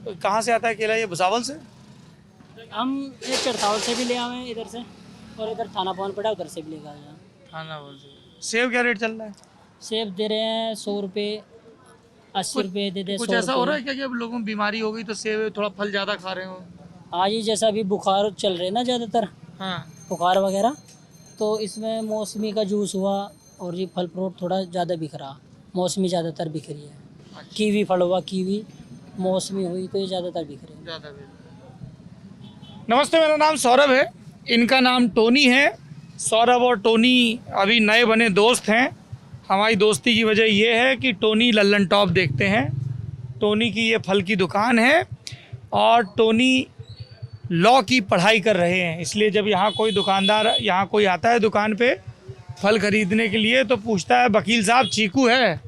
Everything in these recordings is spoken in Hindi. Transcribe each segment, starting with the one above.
कहाँ से आता है केला, ये भुसावल से? हम ये चरथावल से भी ले आए हैं इधर से, और इधर थाना पवन पड़ा उधर से भी लेकर आए हैं। थाना बोल से। सेब क्या रेट चल रहा है? सेब दे रहे हैं 100 रुपये, 80 रुपये दे दे, कुछ 100 ऐसा हो रहा है रुपये। क्या कि अब लोगों में बीमारी हो गई तो सेब थोड़ा फल ज़्यादा खा रहे हो? आज ही जैसा अभी बुखार चल रहे हैं ना ज़्यादातर, हाँ। बुखार वगैरह, तो इसमें मौसमी का जूस हुआ और ये फल फ्रूट थोड़ा ज़्यादा बिक रहा, मौसमी ज़्यादातर बिक रही है। अच्छा। कीवी फल हुआ, कीवी मौसमी हुई तो ये ज़्यादातर बिक रही है। ज़्यादा भी। नमस्ते, मेरा नाम सौरभ है, इनका नाम टोनी है। सौरभ और टोनी अभी नए बने दोस्त हैं। हमारी दोस्ती की वजह ये है कि टोनी लल्लन टॉप देखते हैं। टोनी की ये फल की दुकान है और टोनी लॉ की पढ़ाई कर रहे हैं, इसलिए जब यहाँ कोई दुकानदार, यहाँ कोई आता है दुकान पे फल खरीदने के लिए तो पूछता है वकील साहब चीकू है।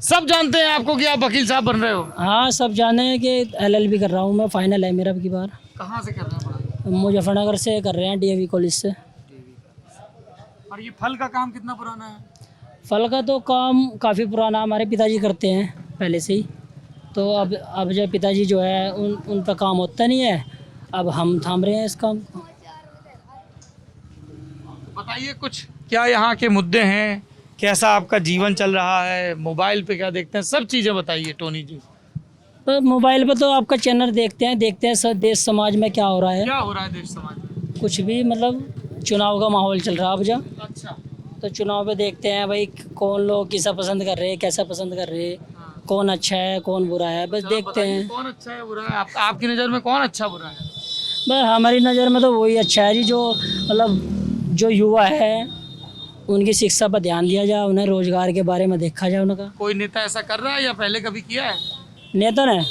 सब जानते हैं आपको कि आप वकील साहब बन रहे हो। हाँ, सब जाने हैं कि LLB कर रहा हूँ मैं, फाइनल है मेरा अब की बार। कहाँ से कर रहे हैं पढ़ाई? मुजफ्फरनगर से कर रहे हैं, DAV कॉलेज से। और ये फल का काम कितना पुराना है? फल का तो काम काफ़ी पुराना हमारे पिताजी करते हैं पहले से ही, तो अब जब पिताजी जो है उन पर काम होता नहीं है, अब हम थाम रहे हैं इस काम को। बताइए कुछ, क्या यहाँ के मुद्दे हैं, कैसा आपका जीवन चल रहा है, मोबाइल पे क्या देखते हैं, सब चीज़ें बताइए टोनी जी। पर मोबाइल पे तो आपका चैनल देखते हैं सब देश समाज में क्या हो रहा है, क्या हो रहा है देश समाज में? कुछ भी, मतलब चुनाव का माहौल चल रहा है अब जब, अच्छा। तो चुनाव पे देखते हैं भाई कौन लोग किसा पसंद कर रहे हैं, कैसा पसंद कर रहे हैं, कौन अच्छा है कौन बुरा है, बस देखते हैं। कौन अच्छा है बुरा है, आपकी नज़र में कौन अच्छा बुरा है? बस हमारी नज़र में तो वही अच्छा है जी, जो मतलब जो युवा है उनकी शिक्षा पर ध्यान दिया जाए, उन्हें रोजगार के बारे में देखा जाए उनका। कोई नेता ऐसा कर रहा है या पहले कभी किया है? नेता ने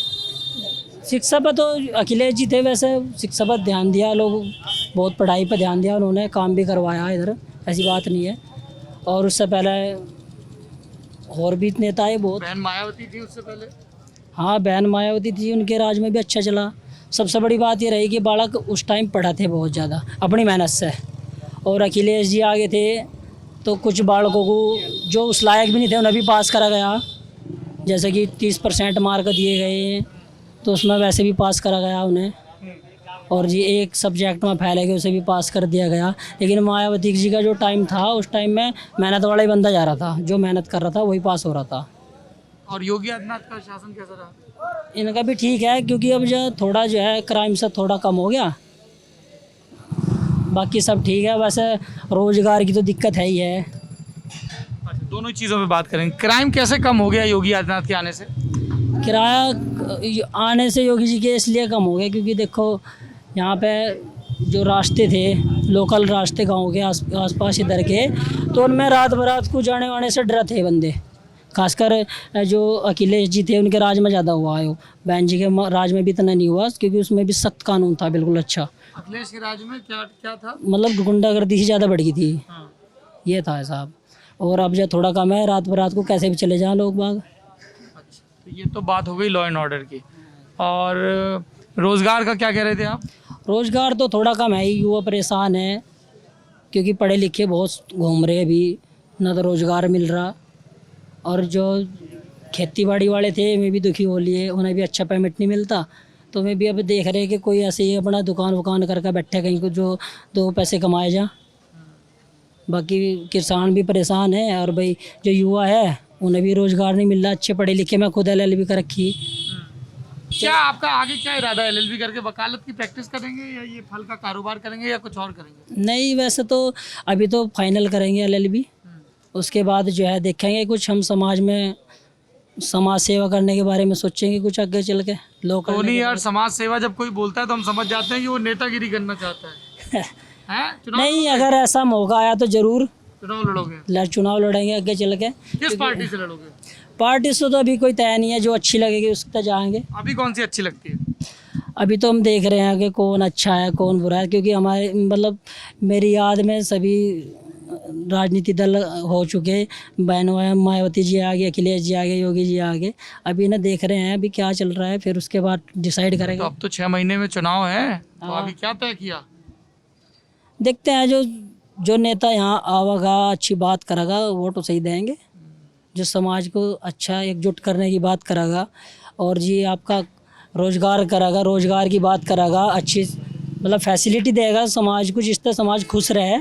शिक्षा पर तो अखिलेश जी थे, वैसे शिक्षा पर ध्यान दिया, लोग बहुत पढ़ाई पर ध्यान दिया, उन्होंने काम भी करवाया इधर, ऐसी बात नहीं है। और उससे पहले और भी नेता है बहुत। बहन मायावती थी उससे पहले। हाँ, बहन मायावती थी, उनके राज में भी अच्छा चला। सबसे बड़ी बात ये रही कि बालक उस टाइम पढ़ा थे बहुत ज़्यादा अपनी मेहनत से, और अखिलेश जी आगे थे तो कुछ बालकों को जो उस लायक भी नहीं थे उन्हें भी पास करा गया, जैसे कि 30% मार्क दिए गए तो उसमें वैसे भी पास करा गया उन्हें, और जी एक सब्जेक्ट में फैले गए उसे भी पास कर दिया गया। लेकिन मायावती जी का जो टाइम था उस टाइम में मेहनत वाला ही बंदा जा रहा था, जो मेहनत कर रहा था वही पास हो रहा था। और योगी आदित्यनाथ का शासन कैसा रहा? इनका भी ठीक है, क्योंकि अब जो थोड़ा जो है क्राइम से थोड़ा कम हो गया, बाकी सब ठीक है। वैसे रोजगार की तो दिक्कत है ही है। अच्छा, दोनों चीज़ों पे बात करेंगे। क्राइम कैसे कम हो गया योगी आदित्यनाथ के आने से? किराया आने से योगी जी के इसलिए कम हो गया क्योंकि देखो यहाँ पे जो रास्ते थे, लोकल रास्ते गांव के आसपास इधर के, तो उनमें रात बरात को जाने वाने से डर थे बंदे। खासकर जो अखिलेश जी थे उनके राज में ज़्यादा हुआ है, बहन जी के राज में भी इतना नहीं हुआ क्योंकि उसमें भी सख्त कानून था बिल्कुल अच्छा। अखिलेश के राज में क्या क्या था? मतलब गुंडागर्दी ही ज़्यादा बढ़ गई थी, हाँ। ये था साहब। और अब जो थोड़ा कम है, रात बरात को कैसे भी चले जाएं लोग बाग। अच्छा, तो ये तो बात हो गई लॉ एंड ऑर्डर की। और रोजगार का क्या कह रहे थे आप? रोज़गार तो थोड़ा कम है ही, युवा परेशान है क्योंकि पढ़े लिखे बहुत घूम रहे अभी, ना तो रोज़गार मिल रहा, और जो खेती बाड़ी वाले थे वे भी दुखी हो लिए, उन्हें भी अच्छा पेमेंट नहीं मिलता, तो वे भी अब देख रहे हैं कि कोई ऐसे ही अपना दुकान वुकान करके बैठे कहीं को जो 2 पैसे कमाए जा। बाकी किसान भी परेशान है, और भाई जो युवा है उन्हें भी रोज़गार नहीं मिल रहा। अच्छे पढ़े लिखे, मैं खुद LLB कर रखी। क्या आपका आगे क्या इरादा है? LLB करके वकालत की प्रैक्टिस करेंगे या ये फल का कारोबार करेंगे या कुछ और करेंगे? नहीं, वैसे तो अभी तो फाइनल करेंगे LLB, उसके बाद जो है देखेंगे कुछ हम समाज में समाज सेवा करने के बारे में सोचेंगे कुछ आगे चल के। लोग टोनी यार, समाज सेवा जब कोई बोलता है तो हम समझ जाते हैं कि वो नेतागिरी करना चाहता है। हैं? नहीं, अगर ऐसा मौका आया तो ज़रूर चुनाव लड़ोगे? चुनाव लड़ेंगे आगे चल के। किस पार्टी से लड़ोगे? पार्टी से तो अभी कोई तय नहीं है, जो अच्छी लगेगी उस तक जाएंगे। अभी कौन सी अच्छी लगती है? अभी तो हम देख रहे हैं कि कौन अच्छा है कौन बुरा है, क्योंकि हमारे मतलब मेरी याद में सभी राजनीति दल हो चुके, बहन मायावती जी आगे, अखिलेश जी आगे, योगी जी आगे। अभी ना देख रहे हैं अभी क्या चल रहा है, फिर उसके बाद डिसाइड तो करेंगे। अब तो 6 महीने में चुनाव है, तो हाँ। अभी क्या तय किया? देखते हैं जो नेता यहाँ आवेगा, अच्छी बात करेगा, वोट तो सही देंगे। जो समाज को अच्छा एकजुट करने की बात करेगा, और जी आपका रोज़गार करेगा, रोज़गार की बात करेगा, अच्छी मतलब फैसिलिटी देगा समाज को, जिससे समाज खुश रहे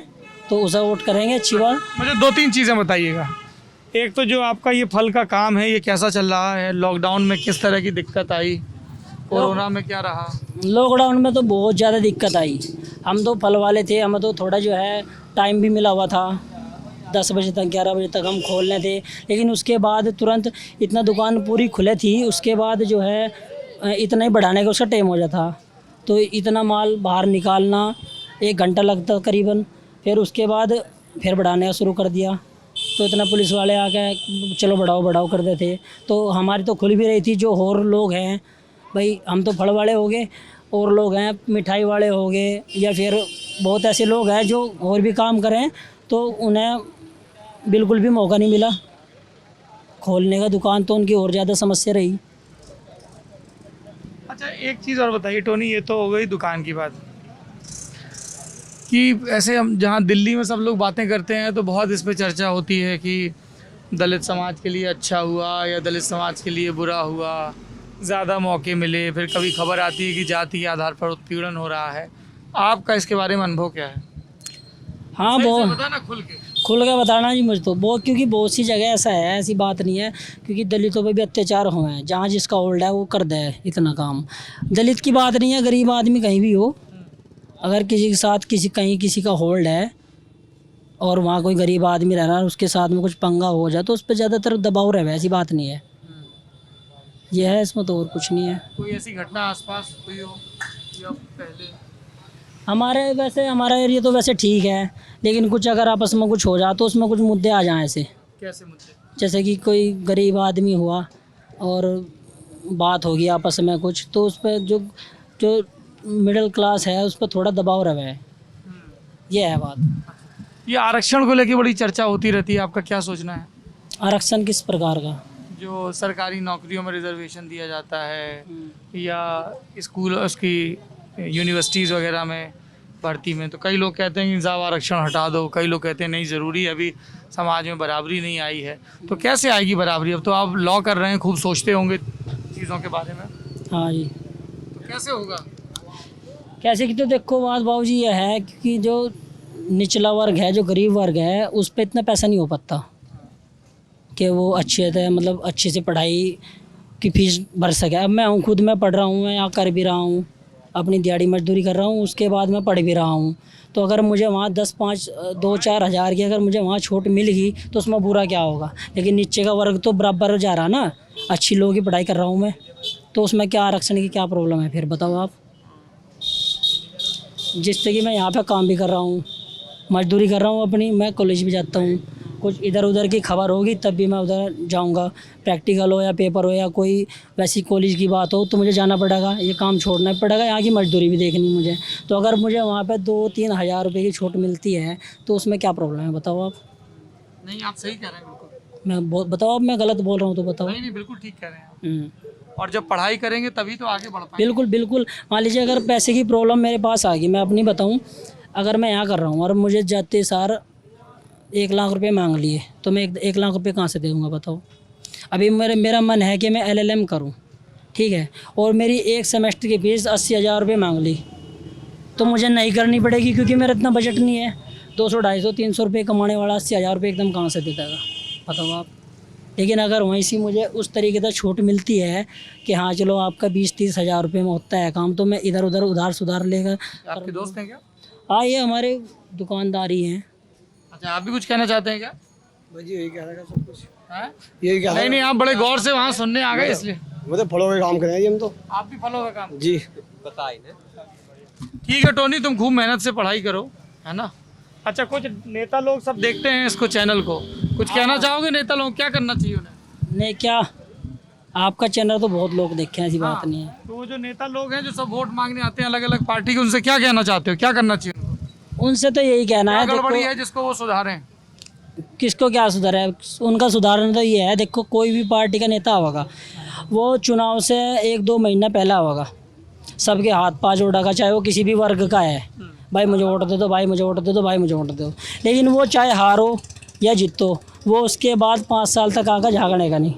तो उसे वोट करेंगे। अच्छी बात। मुझे 2-3 चीज़ें बताइएगा। एक तो जो आपका ये फल का काम है ये कैसा चल रहा है? लॉकडाउन में किस तरह की दिक्कत आई? कोरोना में क्या रहा? लॉकडाउन में तो बहुत ज़्यादा दिक्कत आई। हम तो फल वाले थे, हमें तो थोड़ा जो है टाइम भी मिला हुआ था, 10 बजे तक 11 बजे तक हम खोलने थे, लेकिन उसके बाद तुरंत इतना दुकान पूरी खुले थी, उसके बाद जो है इतना ही बढ़ाने का उसका टाइम हो जाता, तो इतना माल बाहर निकालना 1 घंटा लगता करीबन, फिर उसके बाद फिर बढ़ाने का शुरू कर दिया, तो इतना पुलिस वाले आके चलो बढ़ाओ बढ़ाओ करते थे। तो हमारी तो खुल भी रही थी। जो और लोग हैं भाई, हम तो फल वाले हो गए, और लोग हैं मिठाई वाले हो गए, या फिर बहुत ऐसे लोग हैं जो और भी काम करें, तो उन्हें बिल्कुल भी मौका नहीं मिला खोलने का दुकान, तो उनकी और ज़्यादा समस्या रही। अच्छा, एक चीज़ और बताइए टोनी, ये तो हो गई दुकान की बात कि ऐसे हम जहाँ दिल्ली में सब लोग बातें करते हैं तो बहुत इस पे चर्चा होती है कि दलित समाज के लिए अच्छा हुआ या दलित समाज के लिए बुरा हुआ, ज़्यादा मौके मिले, फिर कभी खबर आती है कि जाति के आधार पर उत्पीड़न हो रहा है। आपका इसके बारे में अनुभव क्या है? हाँ, सही से बहुत बताना खुल के। खुल के बताना जी मुझे तो बहुत, क्योंकि बहुत सी जगह ऐसा है, ऐसी बात नहीं है, क्योंकि दलितों पे भी अत्याचार हुए हैं। जहाँ जिसका होल्ड है वो कर दे इतना काम। दलित की बात नहीं है, गरीब आदमी कहीं भी हो, अगर किसी के साथ कहीं किसी का होल्ड है और वहाँ कोई गरीब आदमी रह रहा है, उसके साथ में कुछ पंगा हो जाए तो उस पर ज़्यादातर दबाव रहे, ऐसी बात नहीं है। यह है, इसमें तो और कुछ नहीं है। कोई ऐसी घटना आसपास हुई हो या पहले? हमारा एरिया तो वैसे ठीक है, लेकिन कुछ अगर आपस में कुछ हो जाए तो उसमें कुछ मुद्दे आ जाएँ ऐसे, कैसे मुद्दे? जैसे कि कोई गरीब आदमी हुआ और बात होगी आपस में कुछ, तो उस पर जो मिडिल क्लास है उस पर थोड़ा दबाव रहे, ये है बात। ये आरक्षण को लेके बड़ी चर्चा होती रहती है, आपका क्या सोचना है? आरक्षण किस प्रकार का? जो सरकारी नौकरियों में रिजर्वेशन दिया जाता है या स्कूल उसकी यूनिवर्सिटीज़ वगैरह में भर्ती में, तो कई लोग कहते हैं कि साहब आरक्षण हटा दो, कई लोग कहते हैं नहीं ज़रूरी है, अभी समाज में बराबरी नहीं आई है। तो कैसे आएगी बराबरी? अब तो आप लॉ कर रहे हैं, खूब सोचते होंगे चीज़ों के बारे में, हाँ जी। तो कैसे होगा? कैसे कि तो देखो बात बाबू जी यह है कि जो निचला वर्ग है, जो गरीब वर्ग है, उस पर इतना पैसा नहीं हो पाता कि वो अच्छे से मतलब अच्छे से पढ़ाई की फीस भर सके। अब मैं खुद मैं पढ़ रहा हूँ, मैं यहाँ कर भी रहा हूँ, अपनी दिहाड़ी मजदूरी कर रहा हूँ, उसके बाद मैं पढ़ भी रहा हूँ, तो अगर मुझे वहाँ 2-4 हज़ार की अगर मुझे वहाँ छूट मिल गई तो उसमें बुरा क्या होगा? लेकिन नीचे का वर्ग तो बराबर जा रहा ना, अच्छी लोगों की पढ़ाई कर रहा हूँ मैं, तो उसमें क्या आरक्षण की क्या प्रॉब्लम है? फिर बताओ आप। जिससे कि मैं यहाँ पे काम भी कर रहा हूँ, मजदूरी कर रहा हूँ अपनी, मैं कॉलेज भी जाता हूँ, कुछ इधर उधर की खबर होगी तब भी मैं उधर जाऊँगा, प्रैक्टिकल हो या पेपर हो या कोई वैसी कॉलेज की बात हो तो मुझे जाना पड़ेगा, ये काम छोड़ना पड़ेगा, यहाँ की मजदूरी भी देखनी मुझे। तो अगर मुझे वहाँ पे 2-3 हज़ार रुपये की छूट मिलती है तो उसमें क्या प्रॉब्लम है? बताओ आप। नहीं, आप सही कह रहे हैं बिल्कुल। मैं बताओ, अब मैं गलत बोल रहा हूँ तो बताओ। नहीं, बिल्कुल ठीक कह रहे हैं। और जब पढ़ाई करेंगे तभी तो आगे बढ़ पाएंगे। बिल्कुल बिल्कुल। मान लीजिए अगर पैसे की प्रॉब्लम मेरे पास आ गई, मैं अपनी बताऊं, अगर मैं यहाँ कर रहा हूँ और मुझे जाते सार 1 लाख रुपए मांग लिए तो मैं 1 लाख रुपए कहाँ से दूँगा बताओ? अभी मेरा मन है कि मैं LLM करूँ, ठीक है, और मेरी 1 सेमेस्टर की फीस 80,000 रुपये मांग ली तो मुझे नहीं करनी पड़ेगी, क्योंकि मेरा इतना बजट नहीं है। 200, 250, 300 रुपये कमाने वाला 80,000 रुपये एकदम कहाँ से दे देगा? बताओ आप। लेकिन अगर वहीं से मुझे उस तरीके से छूट मिलती है कि हाँ चलो आपका 20-30 हज़ार रुपये में होता है काम, तो मैं इधर उधर उधार सुधार लेकर। आपके दोस्त हैं क्या? हाँ, ये हमारे दुकानदारी हैं। अच्छा, आप भी कुछ कहना चाहते हैं क्या? भाई यही कह रहा है सब कुछ, हैं? यही कह रहा नहीं नहीं, आप बड़े गौर से वहाँ सुनने आ गए इसलिए। वो तो फलों का काम करें हम तो। आप भी फलों का काम? जी। ठीक है टोनी, तुम खूब मेहनत से पढ़ाई करो, है ना? अच्छा, कुछ नेता लोग सब देखते हैं इसको, चैनल को, कुछ कहना चाहोगे नेता लोग, क्या करना चाहिए उन्हें? नहीं, क्या आपका चैनल तो बहुत लोग देखे हैं, ऐसी बात नहीं है। तो वो जो नेता लोग हैं जो सब वोट मांगने आते हैं अलग अलग पार्टी के, उनसे क्या कहना चाहते हो, क्या करना चाहिए उनको? उनसे तो यही कहना क्या है, गड़बड़ी देखो है जिसको वो सुधारें? किसको क्या सुधार है, उनका सुधारना तो ये है, देखो कोई भी पार्टी का नेता होगा वो चुनाव से 1-2 महीना पहला होगा, सबके हाथ पाँव जोड़ेगा, चाहे वो किसी भी वर्ग का है, भाई मुझे वोट दे दो, भाई मुझे वोट दे दो, भाई मुझे वोट दे दो। लेकिन वो चाहे हारो या जीतो, वो उसके बाद 5 साल तक आकर झाँकने का नहीं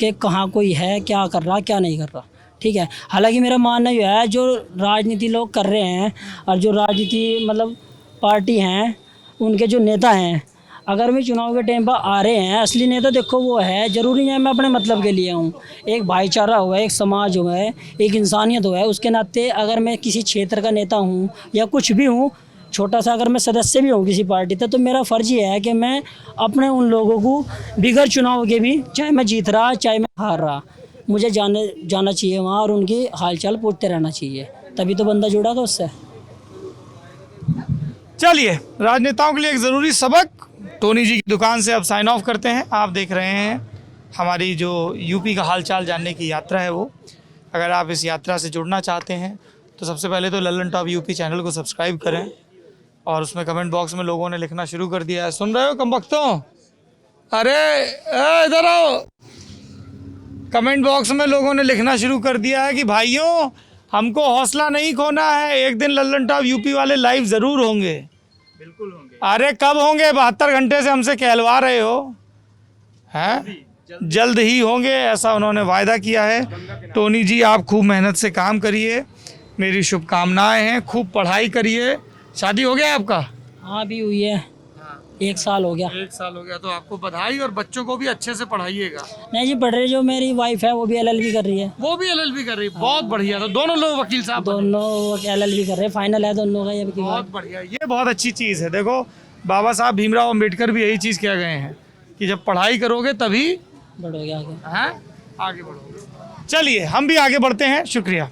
कि कहाँ कोई है, क्या कर रहा, क्या नहीं कर रहा। ठीक है। हालांकि मेरा मानना यह है जो राजनीति लोग कर रहे हैं और जो राजनीति मतलब पार्टी हैं उनके जो नेता हैं, अगर मैं चुनाव के टाइम पर आ रहे हैं, असली नेता देखो वो है, ज़रूरी नहीं है मैं अपने मतलब के लिए हूँ। एक भाईचारा हुआ है, एक समाज हुआ है, एक इंसानियत हुआ है, उसके नाते अगर मैं किसी क्षेत्र का नेता हूँ या कुछ भी हूँ, छोटा सा अगर मैं सदस्य भी हूँ किसी पार्टी का, तो मेरा फ़र्ज़ ये है कि मैं अपने उन लोगों को बिगड़ चुनाव के भी, चाहे मैं जीत रहा चाहे मैं हार रहा, मुझे जाना चाहिए वहाँ और उनकी हालचाल पूछते रहना चाहिए, तभी तो बंदा जुड़ा था उससे। चलिए, राजनेताओं के लिए एक ज़रूरी सबक टोनी जी की दुकान से अब साइन ऑफ करते हैं। आप देख रहे हैं हमारी जो यूपी का हालचाल जानने की यात्रा है वो। अगर आप इस यात्रा से जुड़ना चाहते हैं तो सबसे पहले तो लल्लन टॉप यूपी चैनल को सब्सक्राइब करें, और उसमें कमेंट बॉक्स में लोगों ने लिखना शुरू कर दिया है, सुन रहे हो कमबख्तों, अरे इधर आओ। कमेंट बॉक्स में लोगों ने लिखना शुरू कर दिया है कि भाइयों हमको हौसला नहीं खोना है, एक दिन लल्लन टॉप यूपी वाले लाइव ज़रूर होंगे। बिल्कुल होंगे। अरे कब होंगे? 72 घंटे से हमसे कहलवा रहे हो, हैं? जल्द ही होंगे, ऐसा उन्होंने वायदा किया है। टोनी जी आप खूब मेहनत से काम करिए, मेरी शुभकामनाएं हैं, खूब पढ़ाई करिए। शादी हो गया आपका? हाँ अभी हुई है, 1 साल हो गया। 1 साल हो गया, तो आपको बधाई, और बच्चों को भी अच्छे से पढ़ाइएगा। नहीं जी पढ़ रही, जो मेरी वाइफ है वो भी LLB कर रही है, वो भी LLB कर रही है, बहुत बढ़िया। तो दोनों लोग वकील साहब बने। दोनों LLB कर रहे हैं, फाइनल है दोनों का ये की बात। बहुत बढ़िया, ये बहुत अच्छी चीज़ है। देखो बाबा साहब भीमराव अम्बेडकर भी यही चीज़ कह गए हैं कि जब पढ़ाई करोगे तभी बढ़ोगे आगे। आगे बढ़ोगे। चलिए हम भी आगे बढ़ते हैं, शुक्रिया।